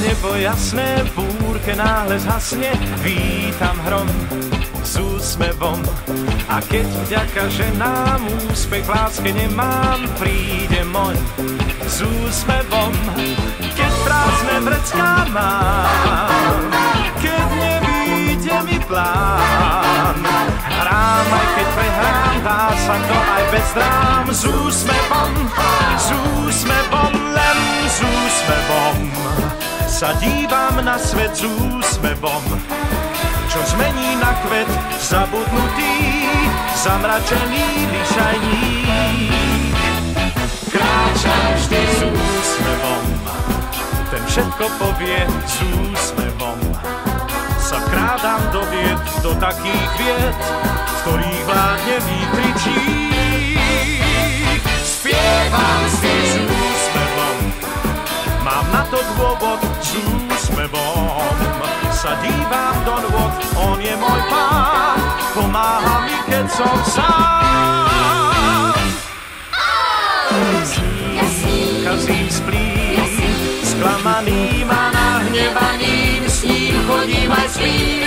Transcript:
nebo jasné, v búrke náhle zhasne, vítam hrom s úsmevom. A keď vďaka ženám úspech v láske nemám, príde môj s úsmevom. Keď prázdne vrecká mám, keď nevíde mi plán, hrám aj keď prehrám, dá sa to aj bez drám. S úsmevom, len s úsmevom sa dívam na svet s úsmevom, čo zmení na kvet zabudnutý, zamračený lišajník. Kráčam vždy s úsmevom, ten všetko povie s úsmevom. Sa krádam do vied, do takých vied, v ktorých vládne výkričík. Spievam si s úsmevom, mám na to dôvod s úsmevom. Sa dívam do nôd, on je môj pán, pomáha mi, keď som sám. Kazím splím, sklamaným a nahnevaným, s ním chodím aj spím.